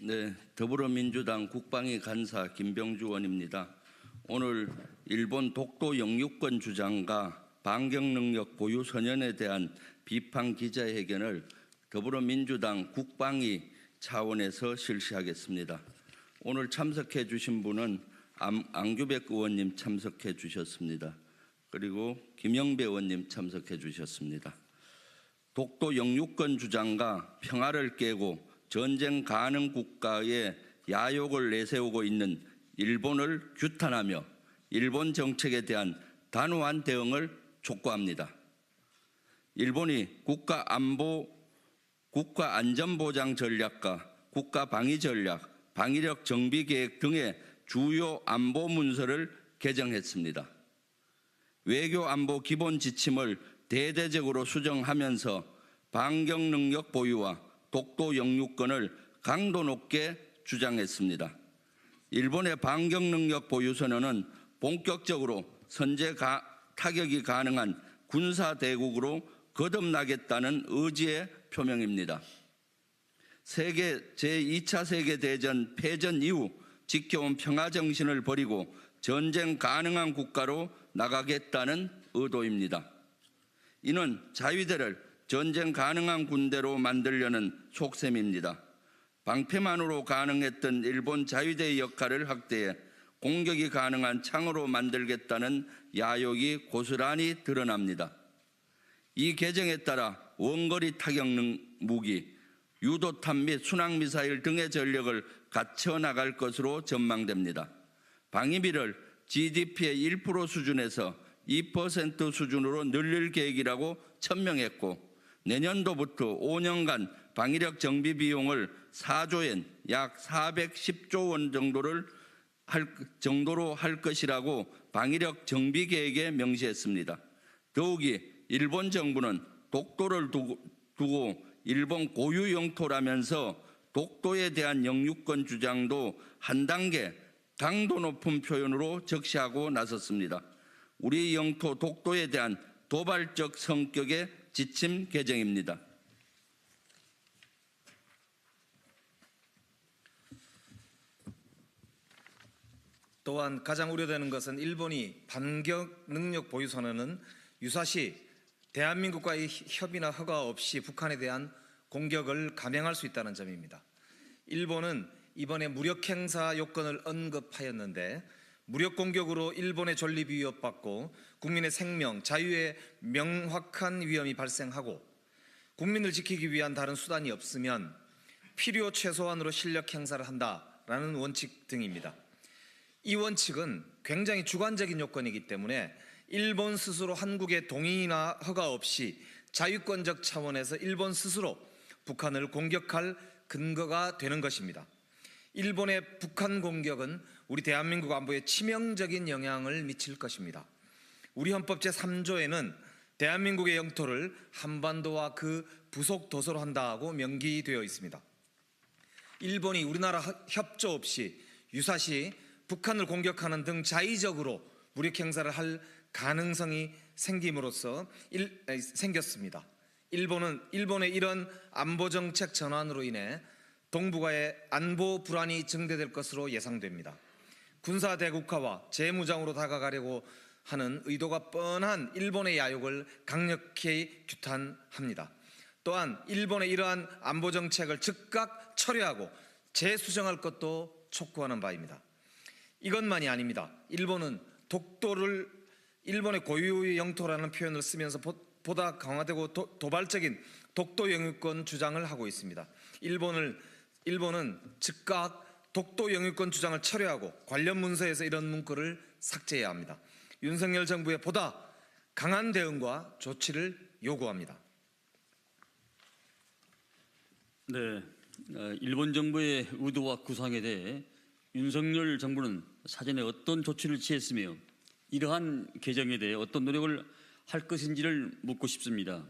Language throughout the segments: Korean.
네, 더불어민주당 국방위 간사 김병주 의원입니다. 오늘 일본 독도 영유권 주장과 반격 능력 보유 선언에 대한 비판 기자회견을 더불어민주당 국방위 차원에서 실시하겠습니다. 오늘 참석해 주신 분은 안규백 의원님 참석해 주셨습니다. 그리고 김영배 의원님 참석해 주셨습니다. 독도 영유권 주장과 평화를 깨고 전쟁 가능 국가의 야욕을 내세우고 있는 일본을 규탄하며 일본 정책에 대한 단호한 대응을 촉구합니다. 일본이 국가 안전보장 전략과 국가 방위 전략, 방위력 정비 계획 등의 주요 안보 문서를 개정했습니다. 외교 안보 기본 지침을 대대적으로 수정하면서 반격 능력 보유와 독도 영유권을 강도 높게 주장했습니다. 일본의 반격 능력 보유 선언은 본격적으로 선제 타격이 가능한 군사 대국으로 거듭나겠다는 의지의 표명입니다. 제2차 세계대전 패전 이후 지켜온 평화 정신을 버리고 전쟁 가능한 국가로 나가겠다는 의도입니다. 이는 자위대를 전쟁 가능한 군대로 만들려는 속셈입니다. 방패만으로 가능했던 일본 자위대의 역할을 확대해 공격이 가능한 창으로 만들겠다는 야욕이 고스란히 드러납니다. 이 개정에 따라 원거리 타격 무기, 유도탄 및 순항미사일 등의 전력을 갖춰 나갈 것으로 전망됩니다. 방위비를 GDP의 1% 수준에서 2% 수준으로 늘릴 계획이라고 천명했고 내년도부터 5년간 방위력 정비 비용을 4조엔 약 410조 원 정도로 할 것이라고 방위력 정비 계획에 명시했습니다. 더욱이 일본 정부는 독도를 두고 일본 고유 영토라면서 독도에 대한 영유권 주장도 한 단계 강도 높은 표현으로 적시하고 나섰습니다. 우리 영토 독도에 대한 도발적 성격의 지침 개정입니다. 또한 가장 우려되는 것은 일본이 반격 능력 보유 선언은 유사시 대한민국과의 협의나 허가 없이 북한에 대한 공격을 감행할 수 있다는 점입니다. 일본은 이번에 무력 행사 요건을 언급하였는데 무력 공격으로 일본의 존립이 위협받고 국민의 생명, 자유에 명확한 위험이 발생하고 국민을 지키기 위한 다른 수단이 없으면 필요 최소한으로 실력 행사를 한다라는 원칙 등입니다. 이 원칙은 굉장히 주관적인 요건이기 때문에 일본 스스로 한국의 동의나 허가 없이 자유권적 차원에서 일본 스스로 북한을 공격할 근거가 되는 것입니다. 일본의 북한 공격은 우리 대한민국 안보에 치명적인 영향을 미칠 것입니다. 우리 헌법 제3조에는 대한민국의 영토를 한반도와 그 부속 도서로 한다고 명기되어 있습니다. 일본이 우리나라 협조 없이 유사시 북한을 공격하는 등 자의적으로 무력 행사를 할 가능성이 생겼습니다. 일본의 이런 안보 정책 전환으로 인해 동북아의 안보 불안이 증대될 것으로 예상됩니다. 군사 대국화와 재무장으로 다가가려고 하는 의도가 뻔한 일본의 야욕을 강력히 규탄합니다. 또한 일본의 이러한 안보 정책을 즉각 철회하고 재수정할 것도 촉구하는 바입니다. 이것만이 아닙니다. 일본은 독도를 일본의 고유의 영토라는 표현을 쓰면서 보다 강화되고 도발적인 독도 영유권 주장을 하고 있습니다. 일본은 즉각 독도 영유권 주장을 철회하고 관련 문서에서 이런 문구를 삭제해야 합니다. 윤석열 정부의 보다 강한 대응과 조치를 요구합니다. 네, 일본 정부의 의도와 구상에 대해 윤석열 정부는 사전에 어떤 조치를 취했으며 이러한 개정에 대해 어떤 노력을 할 것인지를 묻고 싶습니다.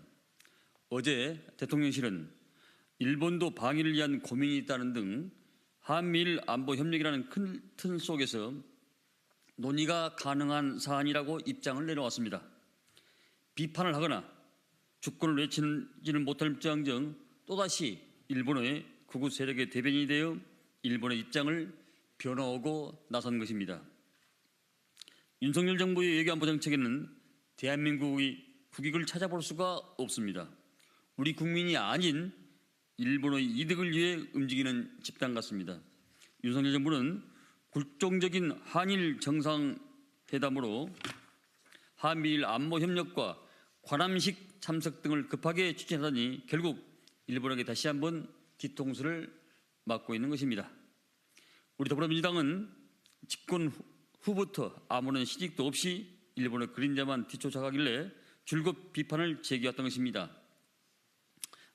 어제 대통령실은 일본도 방위를 위한 고민이 있다는 등 한미일 안보 협력이라는 큰 틀 속에서 논의가 가능한 사안이라고 입장을 내놓았습니다. 비판을 하거나 주권을 외치지는 못할지언정 또다시 일본의 극우 세력의 대변인이 되어 일본의 입장을 변화하고 나선 것입니다. 윤석열 정부의 외교안보 정책에는 대한민국의 국익을 찾아볼 수가 없습니다. 우리 국민이 아닌 일본의 이득을 위해 움직이는 집단 같습니다. 윤석열 정부는 굴종적인 한일 정상회담으로 한미일 안보 협력과 관함식 참석 등을 급하게 추진하더니 결국 일본에게 다시 한번 뒤통수를 맞고 있는 것입니다. 우리 더불어민주당은 집권 후부터 아무런 시직도 없이 일본의 그림자만 뒤쫓아가길래 줄곧 비판을 제기했던 것입니다.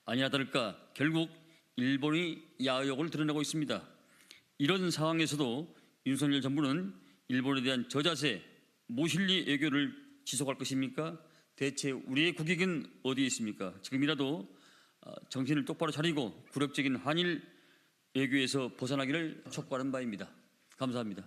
아니나 다를까 결국 일본이 야욕을 드러내고 있습니다. 이런 상황에서도 윤석열 정부는 일본에 대한 저자세, 모실리 외교를 지속할 것입니까? 대체 우리의 국익은 어디에 있습니까? 지금이라도 정신을 똑바로 차리고 굴욕적인 한일 외교에서 벗어나기를 촉구하는 바입니다. 감사합니다.